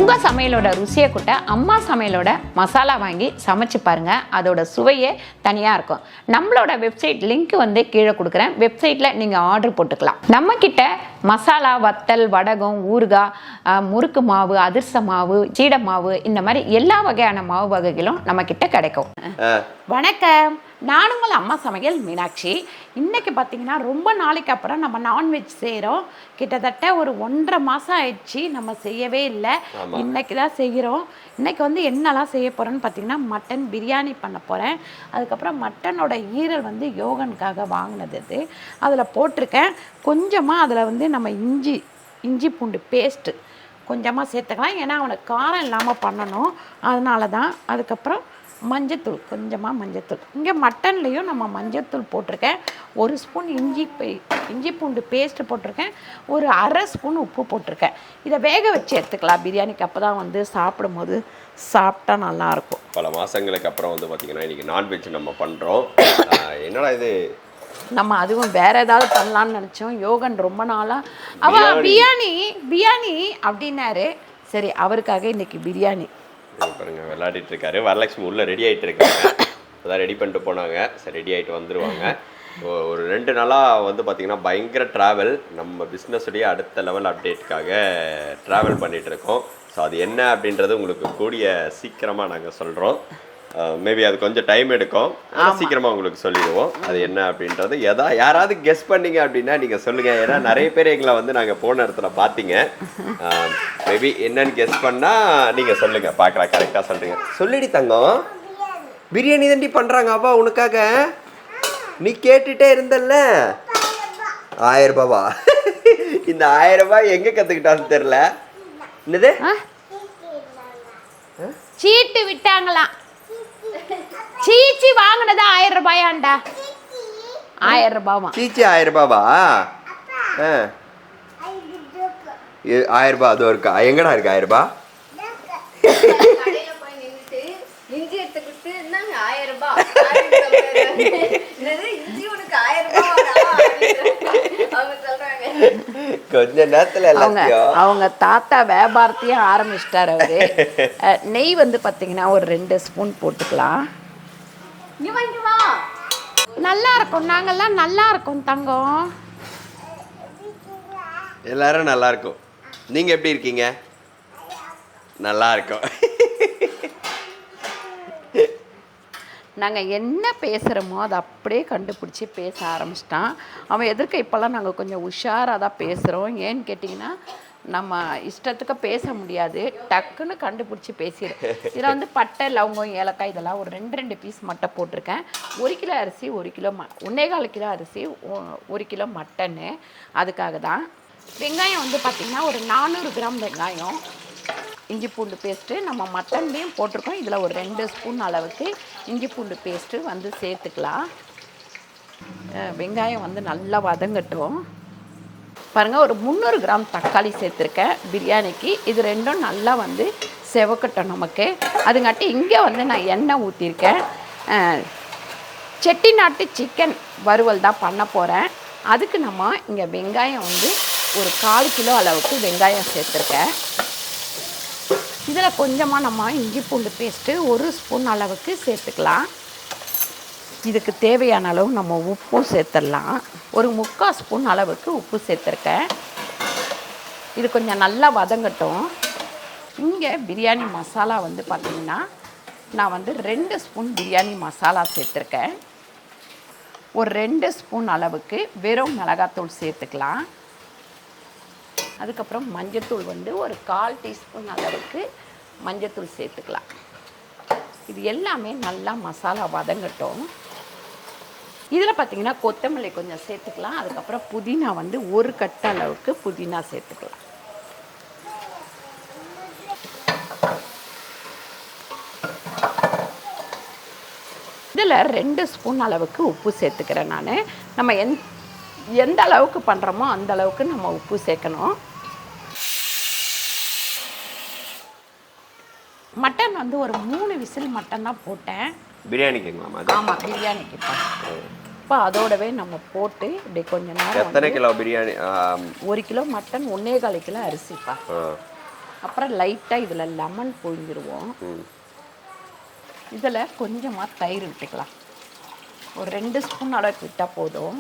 உங்கள் சமையலோட ருசியை கூட்ட அம்மா சமையலோட மசாலா வாங்கி சமைச்சு பாருங்கள். அதோட சுவையே தனியாக இருக்கும். நம்மளோட வெப்சைட் லிங்க் வந்து கீழே கொடுக்குறேன். வெப்சைட்டில் நீங்கள் ஆர்டர் போட்டுக்கலாம். நம்மக்கிட்ட மசாலா, வத்தல், வடகம், ஊறுகாய், முறுக்கு மாவு, அதிர்ச மாவு, சீடை மாவு, இந்த மாதிரி எல்லா வகையான மாவு வகைகளும் நம்மக்கிட்ட கிடைக்கும். வணக்கம், நான் உங்கள் அம்மா சமையல் மீனாட்சி. இன்றைக்கி பார்த்திங்கன்னா ரொம்ப நாளைக்கு அப்புறம் நம்ம நான்வெஜ் செய்கிறோம். கிட்டத்தட்ட ஒரு 1.5 மாதம் ஆயிடுச்சு நம்ம செய்யவே இல்லை. இன்றைக்கி தான் செய்கிறோம். இன்றைக்கி வந்து என்னெல்லாம் செய்ய போகிறேன்னு பார்த்திங்கன்னா மட்டன் பிரியாணி பண்ண போகிறேன். அதுக்கப்புறம் மட்டனோட ஈரல் வந்து யோகனுக்காக வாங்கினது அது அதில் போட்டிருக்கேன். கொஞ்சமாக அதில் வந்து நம்ம இஞ்சி பூண்டு பேஸ்ட்டு கொஞ்சமாக சேர்த்துக்கலாம். ஏன்னா அவனுக்கு காரம் இல்லாமல் பண்ணணும், அதனால தான். அதுக்கப்புறம் மஞ்சத்தூள், கொஞ்சமாக மஞ்சத்தூள். இங்கே மட்டன்லேயும் நம்ம மஞ்சத்தூள் போட்டிருக்கேன். 1 ஸ்பூன் இஞ்சி பூண்டு பேஸ்ட்டு போட்டிருக்கேன். ஒரு 1/2 ஸ்பூன் உப்பு போட்டிருக்கேன். இதை வேக வச்சு எடுத்துக்கலாம் பிரியாணிக்கு. அப்போ தான் வந்து சாப்பிடும்போது சாப்பிட்டா நல்லாயிருக்கும். பல மாதங்களுக்கு அப்புறம் வந்து பார்த்திங்கன்னா இன்றைக்கி நான்வெஜ் நம்ம பண்ணுறோம். என்னடா இது, நம்ம அதுவும் வேறு ஏதாவது பண்ணலான்னு நினச்சோம். யோகன் ரொம்ப நாளாக அவன் பிரியாணி அப்படின்னாரு. சரி, அவருக்காக இன்றைக்கி பிரியாணி. பாருங்க விளையாடிட்டு இருக்காரு. வரலட்சுமி உள்ள ரெடி ஆகிட்டு இருக்காங்க. அதான் ரெடி பண்ணிட்டு போனாங்க. சரி, ரெடி ஆகிட்டு வந்துடுவாங்க. ஒரு 2 நாளாக வந்து பார்த்திங்கன்னா பயங்கர ட்ராவல். நம்ம பிஸ்னஸுடைய அடுத்த லெவல் அப்டேட்டுக்காக ட்ராவல் பண்ணிகிட்டு இருக்கோம். ஸோ அது என்ன அப்படின்றது உங்களுக்கு கூடிய சீக்கிரமாக நாங்கள் சொல்கிறோம். மேபி அது கொஞ்சம் டைம் எடுக்கும், ஆனால் சீக்கிரமாக உங்களுக்கு சொல்லிடுவோம் அது என்ன அப்படின்றது. யாராவது கெஸ் பண்ணீங்க அப்படின்னா நீங்கள் சொல்லுங்கள். ஏன்னா நிறைய பேர் எங்களை வந்து நாங்கள் போன இடத்துல பார்த்தீங்க. மேபி என்னன்னு கெஸ் பண்ணால் நீங்கள் சொல்லுங்கள், பார்க்கலாம். கரெக்டாக சொல்கிறீங்க. சொல்லிடி தங்கம், பிரியாணி தாண்டி பண்ணுறாங்க அப்பா உனக்காக. நீ கேட்டுகிட்டே இருந்தல்ல. 1000 ரூபாவா? இந்த 1000 ரூபாய் எங்கே கற்றுக்கிட்டான்னு தெரில. என்னது சீட்டு விட்டாங்களாம். சீச்சி வாங்கினது 1000 ரூபாயாண்டா. 1000 ரூபாவா? சீச்சி 1000 ரூபாவா? 1000 ரூபாய் அதோ இருக்கா? எங்கடா இருக்கு 1000 ரூபாய்? கொஞ்ச நேரத்துல அவங்க தாத்தா வியாபாரத்தையும் ஆரம்பிச்சிட்டாரு அவரு. நெய் வந்து பாத்தீங்கன்னா ஒரு 2 ஸ்பூன் போட்டுக்கலாம். நல்லா இருக்கும். நாங்கெல்லாம் நல்லா இருக்கும் தங்கம். எல்லாரும் நல்லா இருக்கும். நீங்க எப்படி இருக்கீங்க? நல்லா இருக்கும். நாங்கள் என்ன பேசுகிறோமோ அதை அப்படியே கண்டுபிடிச்சி பேச ஆரம்பிச்சிட்டான் அவன். எதிர்க்க இப்போல்லாம் நாங்கள் கொஞ்சம் உஷாராக தான் பேசுகிறோம். ஏன்னு கேட்டிங்கன்னா நம்ம இஷ்டத்துக்கு பேச முடியாது, டக்குன்னு கண்டுபிடிச்சி பேசிடும். இதில் வந்து பட்டை, லவங்கம், ஏலக்காய் இதெல்லாம் ஒரு 2 பீஸ் மட்டும் போட்டிருக்கேன். 1 கிலோ அரிசி, 1 கிலோ 1.25 கிலோ அரிசி, 1 கிலோ மட்டனு. அதுக்காக தான். வெங்காயம் வந்து பார்த்திங்கன்னா ஒரு 400 கிராம் வெங்காயம். இஞ்சி பூண்டு பேஸ்ட்டு நம்ம மட்டன்லேயும் போட்டிருக்கோம். இதில் ஒரு 2 ஸ்பூன் அளவுக்கு இஞ்சி பூண்டு பேஸ்ட்டு வந்து சேர்த்துக்கலாம். வெங்காயம் வந்து நல்லா வதங்கட்டும். பாருங்கள், ஒரு 300 கிராம் தக்காளி சேர்த்துருக்கேன் பிரியாணிக்கு. இது 2ம் நல்லா வந்து செவக்கட்டும் நமக்கு. அதுங்காட்டி இங்கே வந்து நான் எண்ணெய் ஊற்றிருக்கேன். செட்டிநாட்டு சிக்கன் வறுவல் தான் பண்ண போகிறேன். அதுக்கு நம்ம இங்கே வெங்காயம் வந்து ஒரு 1/4 கிலோ அளவுக்கு வெங்காயம் சேர்த்துருக்கேன். இதில் கொஞ்சமாக நம்ம இஞ்சி பூண்டு பேஸ்ட்டு 1 ஸ்பூன் அளவுக்கு சேர்த்துக்கலாம். இதுக்கு தேவையான அளவு நம்ம உப்பும் சேர்த்துடலாம். ஒரு 3/4 ஸ்பூன் அளவுக்கு உப்பு சேர்த்துருக்கேன். இது கொஞ்சம் நல்லா வதங்கட்டும். இங்கே பிரியாணி மசாலா வந்து பார்த்திங்கன்னா நான் வந்து 2 ஸ்பூன் பிரியாணி மசாலா சேர்த்துருக்கேன். ஒரு 2 ஸ்பூன் அளவுக்கு வெறும் மிளகாத்தூள் சேர்த்துக்கலாம். அதுக்கப்புறம் மஞ்சத்தூள் வந்து ஒரு 1/4 டீஸ்பூன் அளவுக்கு மஞ்சத்தூள் சேர்த்துக்கலாம். இது எல்லாமே நல்லா மசாலா வதங்கட்டும். இதில் பார்த்திங்கன்னா கொத்தமல்லி கொஞ்சம் சேர்த்துக்கலாம். அதுக்கப்புறம் புதினா வந்து 1 கட்டு அளவுக்கு புதினா சேர்த்துக்கலாம். இதில் 2 ஸ்பூன் அளவுக்கு உப்பு சேர்த்துக்கிறேன் நான். நம்ம எந்த அளவுக்கு பண்ணுறோமோ அந்த அளவுக்கு நம்ம உப்பு சேர்க்கணும். மட்டன் வந்து ஒரு 3 விசில் மட்டன் தான் போட்டேன் பிரியாணிக்குங்களா? ஆமாம், பிரியாணிக்கு. இப்போ அதோடவே நம்ம போட்டு இப்படி கொஞ்சம் நேரம். எத்தனை kilo biryani? 1 kilo mutton, 1.25 kilo அரிசிப்பா. அப்புறம் லைட்டாக இதில் லெமன் புழிஞ்சிருவோம். இதில் கொஞ்சமாக தயிர் விட்டுக்கலாம். ஒரு 2 ஸ்பூன் அளவுக்கு விட்டால் போதும்.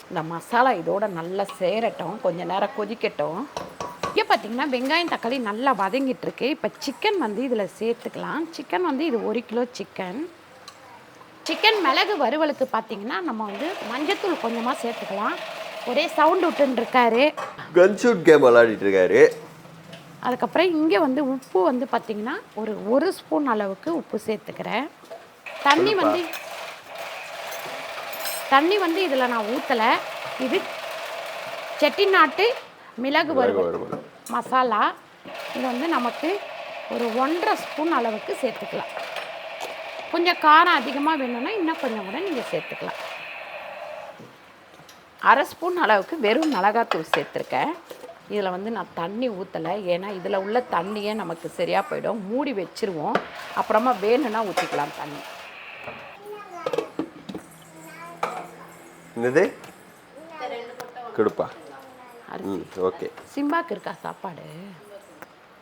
இந்த மசாலா இதோட நல்லா சேரட்டும், கொஞ்சம் நேரம் கொதிக்கட்டும். இங்கே பார்த்தீங்கன்னா வெங்காயம் தக்காளி நல்லா வதங்கிட்டு இருக்கு. இப்போ சிக்கன் வந்து இதில் சேர்த்துக்கலாம். சிக்கன் வந்து இது 1 கிலோ சிக்கன். சிக்கன் மிளகு வறுவலுக்கு பார்த்தீங்கன்னா நம்ம வந்து மஞ்சத்தூள் கொஞ்சமாக சேர்த்துக்கலாம். ஒரே சவுண்டு விட்டுருக்காரு, கன் ஷூட் கேம் விளையாடிட்டு இருக்காரு. அதுக்கப்புறம் இங்கே வந்து உப்பு வந்து பார்த்திங்கன்னா ஒரு ஸ்பூன் அளவுக்கு உப்பு சேர்த்துக்கிறேன். தண்ணி வந்து இதில் நான் ஊற்றலை. இது செட்டிநாட்டு மிளகு வறுவல் மசாலா. இது வந்து நமக்கு ஒரு 1.5 ஸ்பூன் அளவுக்கு சேர்த்துக்கலாம். கொஞ்சம் காரம் அதிகமாக வேணும்னா இன்னும் கொஞ்சம் கூட நீங்கள் சேர்த்துக்கலாம். 1/2 ஸ்பூன் அளவுக்கு வெறும் மிளகாத்தூள் சேர்த்துருக்கேன். இதில் வந்து நான் தண்ணி ஊற்றலை, ஏன்னா இதில் உள்ள தண்ணியே நமக்கு சரியாக போயிடும். மூடி வச்சுருவோம், அப்புறமா வேணும்னா ஊற்றிக்கலாம் தண்ணி. என்னது கொடுப்பா? ஓகே. சிம்பாக்கு இருக்கா சாப்பாடு?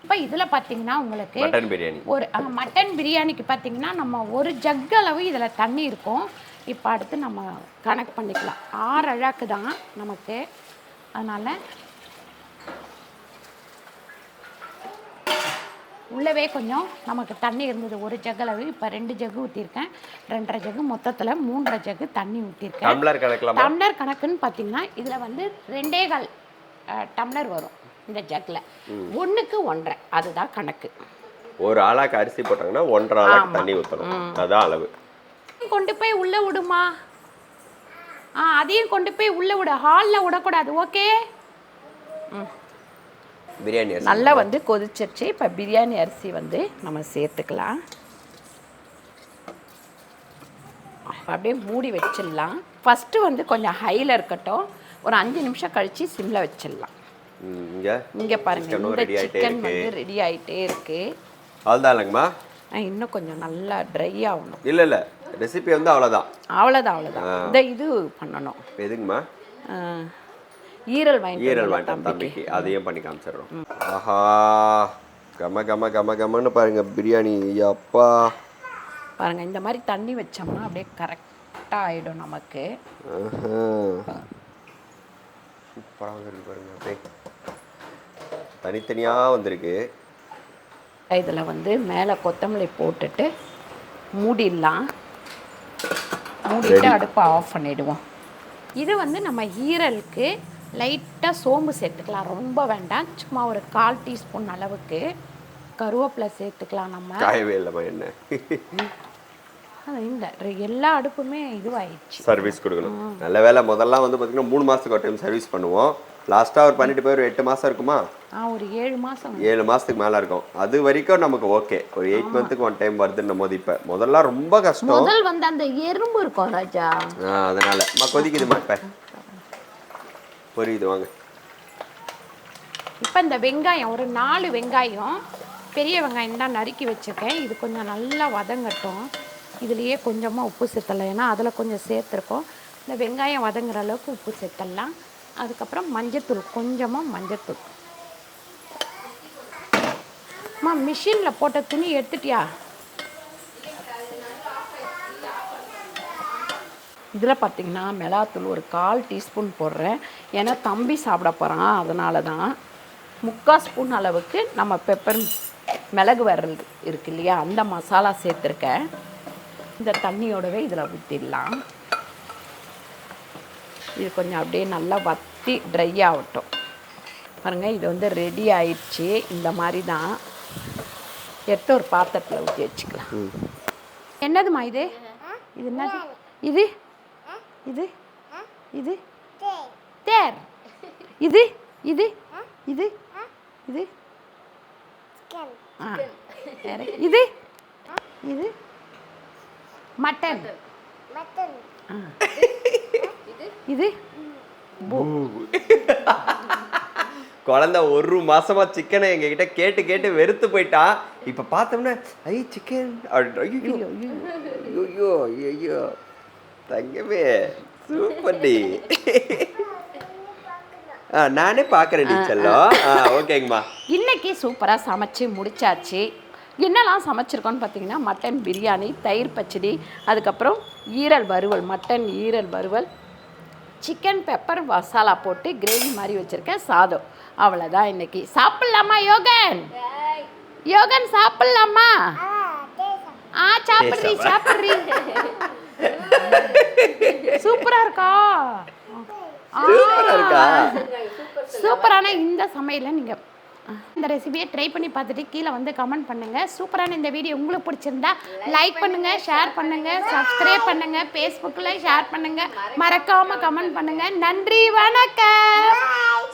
இப்போ இதில் பார்த்தீங்கன்னா உங்களுக்கு மட்டன் பிரியாணி, ஒரு மட்டன் பிரியாணிக்கு பார்த்தீங்கன்னா நம்ம ஒரு ஜக் அளவு இதில் தண்ணி இருக்கும். இப்போ அடுத்து நம்ம கணக்கு பண்ணிக்கலாம். 6 அழாக்கு தான் நமக்கு. அதனால் உள்ளவே கொஞ்சம் நமக்கு தண்ணி இருந்தது. ஒரு ஜக் அளவு, இப்போ 2 ஜக்கு ஊற்றிருக்கேன். 2.5 ஜக்கு, மொத்தத்தில் 3.5 ஜக்கு தண்ணி ஊற்றிருக்கேன். டம்ளர் கணக்குன்னு பார்த்தீங்கன்னா இதில் வந்து 2.25 டம்ளர் வரும் இந்த ஜக்கில். 1க்கு 1.5 அதுதான் கணக்கு. ஒரு ஆளாக்கு அரிசி போட்டாங்கன்னா 1.5 ஆளாக்கு தண்ணி ஊற்றணும், அதான் அளவு. கொண்டு போய் உள்ளே விடுமா? அதையும் கொண்டு போய் உள்ளே விடு, ஹாலில் விடக்கூடாது. ஓகே. பிரியாணி நல்லா வந்து கொதிச்சிருச்சு. இப்போ பிரியாணி அரிசி வந்து நம்ம சேர்த்துக்கலாம். அப்படியே மூடி வச்சிடலாம். ஃபஸ்ட்டு வந்து கொஞ்சம் ஹையில் இருக்கட்டும். ஒரு 5 நிமிஷம் கழித்து சிம்மில் வச்சிடலாம். இங்கே பாருங்கள், இந்த சிக்கன் வந்து ரெடி ஆகிட்டே இருக்கு. அவ்வளோதான்ங்கம்மா. இன்னும் கொஞ்சம் நல்லா ட்ரை ஆகணும். இல்லை ரெசிபி வந்து அவ்வளோதான். இந்த இது பண்ணணும். எதுங்கம்மா? ஈரல் வாங்கிட்டு தம்பிக்கு அதையும் பண்ணி காமிச்சிடுறோம். ஆஹா, கமன்னு பாருங்க பிரியாணி. அப்பா பாருங்க, இந்த மாதிரி தண்ணி வச்சோம்னா அப்படியே கரெக்டாக ஆகிடும் நமக்கு. சூப்பராக இருக்கு பாருங்க, அப்படியே தனித்தனியாக வந்திருக்கு. இதில் வந்து மேலே கொத்தமல்லி போட்டுட்டு மூடிடலாம். மூடிட்டு அடுப்பை ஆஃப் பண்ணிவிடுவோம். இது வந்து நம்ம ஈரலுக்கு லைட்டாக சோம்பு சேர்த்துக்கலாம், ரொம்ப வேண்டாம். சும்மா ஒரு 1/4 டீஸ்பூன் அளவுக்கு கருவேப்பிலை சேர்த்துக்கலாம். நம்ம காயவே இல்லைம்மா என்ன இந்த எல்லா அடுப்புமே இதுவாகிடுச்சு, சர்வீஸ் கொடுக்கணும். நல்ல வேலை. முதல்லாம் வந்து பார்த்திங்கன்னா 3 மாதத்துக்கு ஒரு டைம் சர்வீஸ் பண்ணுவோம். லாஸ்ட்டாக ஒரு பண்ணிட்டு போய் ஒரு 8 மாதம் இருக்குமா? ஒரு 7 மாதம் 7 மாதத்துக்கு மேலே இருக்கும். அது வரைக்கும் நமக்கு ஓகே. ஒரு 8 மந்த்துக்கு ஒன் டைம் வருதுன்னும் போது இப்போ முதல்லாம் ரொம்ப கஷ்டம். முதல் வந்து அந்த எறும்பு இருக்கும் ராஜா, அதனால கொதிக்குதுமா. இப்போ புரியுது, வாங்க. இப்போ இந்த வெங்காயம் ஒரு 4 வெங்காயம், பெரிய வெங்காயம் தான் நறுக்கி வச்சுருக்கேன். இது கொஞ்சம் நல்லா வதங்கட்டும். இதுலேயே கொஞ்சமாக உப்பு சேர்த்தலாம், ஏன்னா அதில் கொஞ்சம் சேர்த்துருக்கோம். இந்த வெங்காயம் வதங்குற அளவுக்கு உப்பு சேர்த்தலாம். அதுக்கப்புறம் மஞ்சத்தூள், கொஞ்சமாக மஞ்சத்தூள். மிஷினில் போட்ட துணி எடுத்துட்டியா? இதில் பார்த்திங்கன்னா மிளகாத்தூள் ஒரு 1/4 டீஸ்பூன் போடுறேன், ஏன்னா தம்பி சாப்பிட போகிறான். அதனால தான் 3/4 ஸ்பூன் அளவுக்கு நம்ம பெப்பர் மிளகு வரல் இருக்கு இல்லையா, அந்த மசாலா சேர்த்துருக்கேன். இந்த தண்ணியோடவே இதில் ஊற்றிடலாம். இது கொஞ்சம் அப்படியே நல்லா வற்றி ட்ரை ஆகட்டும். பாருங்கள், இது வந்து ரெடி ஆயிடுச்சு. இந்த மாதிரி தான் எடுத்து ஒரு பாத்திரத்தில் ஊற்றி வச்சுக்கலாம். என்னதுமா இது? இது என்னது? இது இது இது தேர். இது இது இது இது இது இது மட்டன். இது குழந்தை 1 மாசமா சிக்கனை எங்ககிட்ட கேட்டு கேட்டு வெறுத்து போயிட்டா. இப்ப பார்த்தோம்னா ஐ சிக்கன், ஐயோ ஐயோ தங்கமே சூப்பர் டி. நானே பார்க்குறேன் டீச்சர்லாம். ஓகேங்கம்மா. இன்னைக்கு சூப்பராக சமைச்சு முடிச்சாச்சு. என்னெல்லாம் சமைச்சிருக்கோன்னு பார்த்தீங்கன்னா மட்டன் பிரியாணி, தயிர் பச்சடி, அதுக்கப்புறம் ஈரல் வறுவல், மட்டன் ஈரல் வறுவல், சிக்கன் பெப்பர் மசாலா போட்டு கிரேவி மாதிரி வச்சுருக்கேன், சாதம். அவ்வளோதான் இன்னைக்கு. சாப்பிட்லாமா யோகன்? யோகன் சாப்பிட்லாமா? சாப்பிட்றீ சாப்பிட்றீ. சூப்பராக இருக்கா? சூப்பரான இந்த சமையலை நீங்கள் இந்த ரெசிபியை ட்ரை பண்ணி பார்த்துட்டு கீழே வந்து கமெண்ட் பண்ணுங்கள். சூப்பரான இந்த வீடியோ உங்களுக்கு பிடிச்சிருந்தா லைக் பண்ணுங்கள், ஷேர் பண்ணுங்கள், சப்ஸ்கிரைப் பண்ணுங்கள், ஃபேஸ்புக்கில் ஷேர் பண்ணுங்கள், மறக்காமல் கமெண்ட் பண்ணுங்கள். நன்றி, வணக்கம்.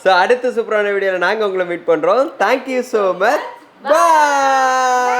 ஸோ அடுத்த சூப்பரான வீடியோவில் நாங்கள் உங்களை மீட் பண்ணுறோம். Thank you so much. பாய்.